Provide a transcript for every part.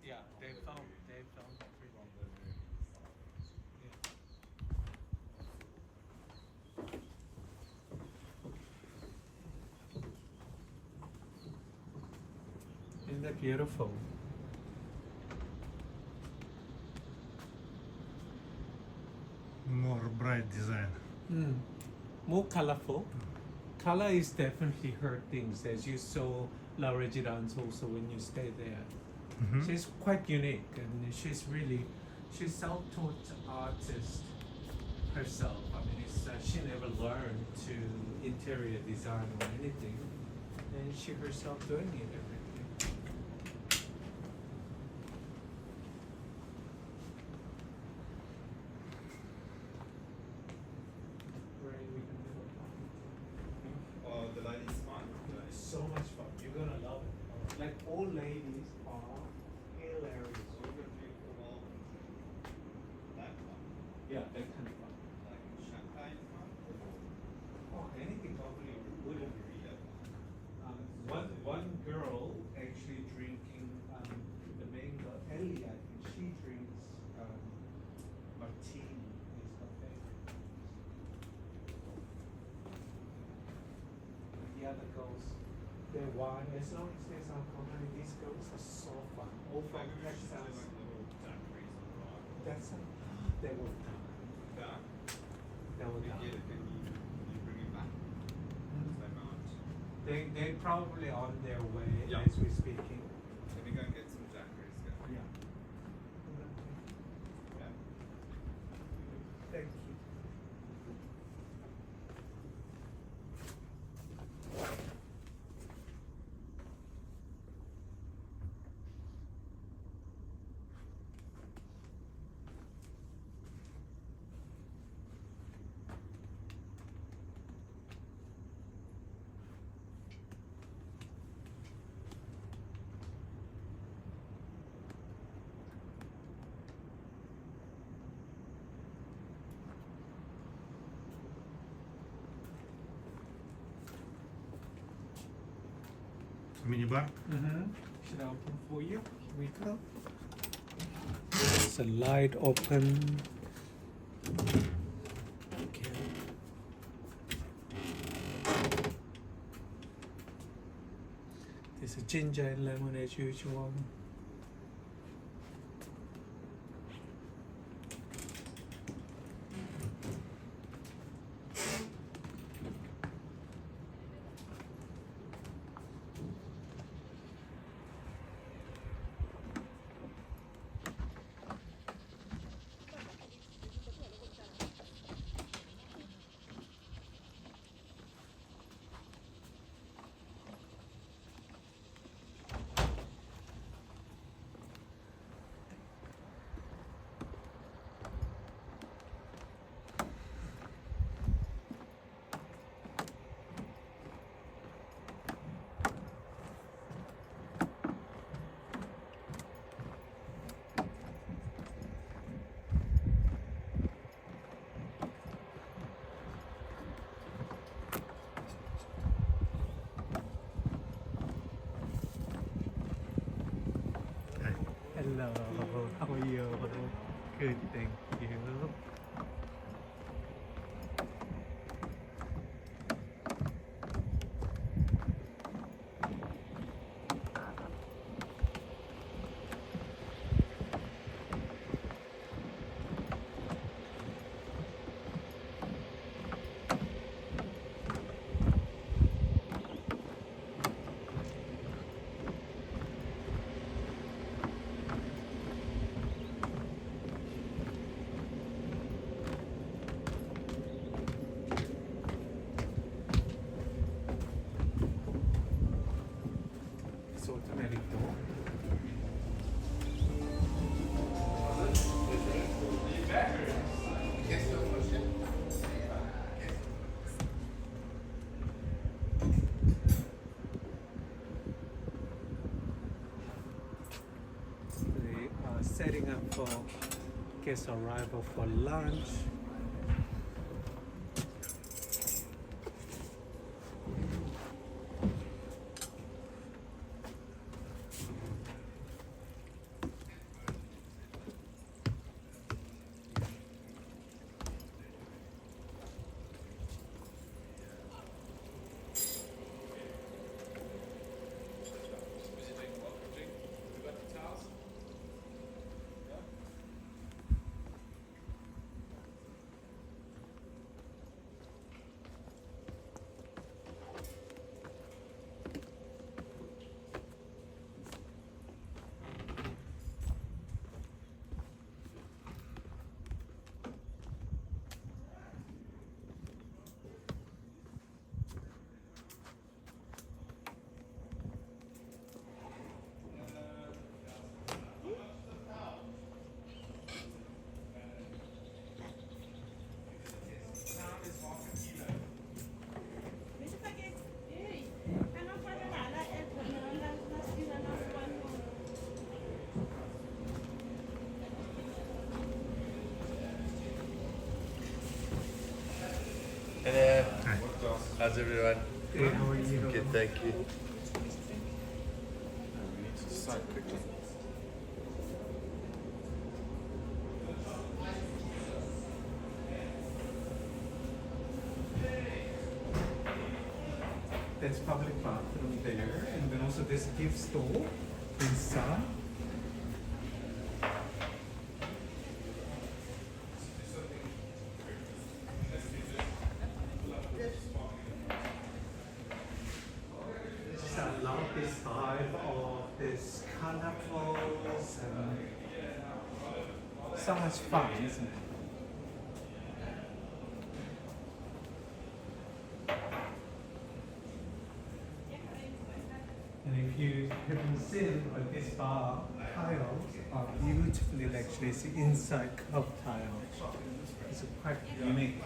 Yeah, they found everything. Yeah. Isn't that beautiful? More bright design. More colorful. Color is definitely her things, as you saw La Residence also when you stay there. She's quite unique, and she's self-taught artist herself. I mean, she never learned to interior design or anything, and she herself doing it everything. The ladies' fun. So much fun. You're gonna love it. Like all ladies are hilarious. Yeah, that kind of fun. Like champagne fun. Oh, anything probably wouldn't. One girl actually drinking, the main girl, Ellie, I think she drinks martini is her favorite. The other girls, their wine, as long as there's alcohol, these girls are so fun. All from Texas. That's they were done. Yeah. They were done. Can you bring it back? They might. They probably on their way Yeah. as we're speaking. Let me go and get some daiquiris. Yeah. Yeah. Thank you. Minibar. Should I open for you? Here we go. It's a light open. Okay. There's a ginger and lemon as usual. Hello, how are you? Good, thank you. door. They are setting up for guest arrival for lunch. Hello. How's everyone? Hey, how are you? Good, thank you. We need to start quickly. There's public bathroom there, and then also this gift store inside. Just I love this vibe of this colorfuls and so much fun, isn't it? And if you haven't seen this bar, tiles are beautifully actually it's inside curved tile. It's quite unique.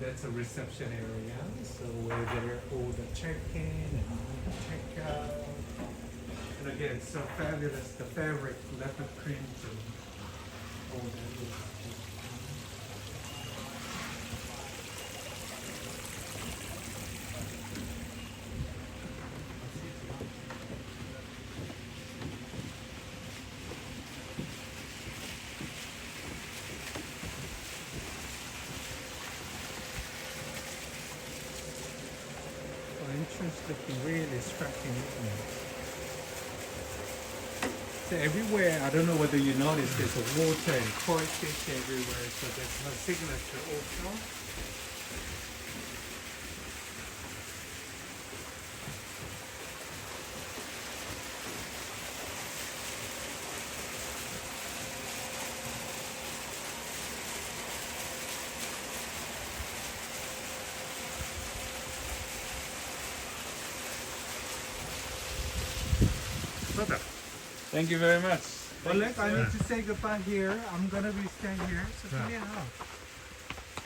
That's a reception area, so where there all the check-in and check-out. And again, it's so fabulous, the fabric, leopard print and all that. Entrance looking really striking, isn't it? So everywhere, I don't know whether you noticed, there's a water and koi fish everywhere, so that's her signature also. Brother. Thank you very much. Oleg, I need to say goodbye here. I'm gonna be staying here, so give me a hug.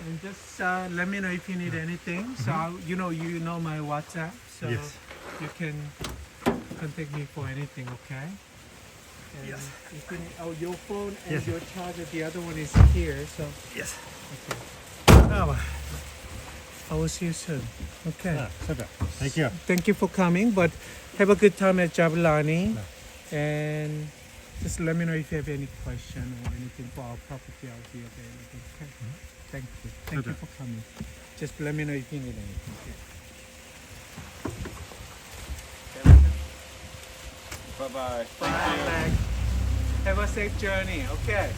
And just let me know if you need anything. So you know my WhatsApp, so Yes. you can contact me for anything, okay? And Yes. if you need, your phone and Yes. your charger, the other one is here. So Yes. okay. Oh, I will see you soon. Okay. super. Thank you. Thank you for coming, but have a good time at Jabalani. And just let me know if you have any question or anything for our property. I'll be available. Okay. Thank you. Thank you Okay. for coming. Just let me know if you need anything. Okay. Bye-bye. Bye. Have a safe journey. Okay.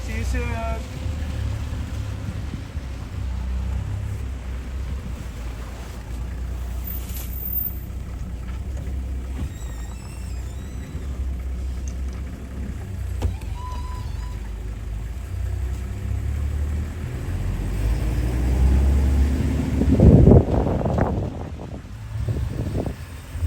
See you soon.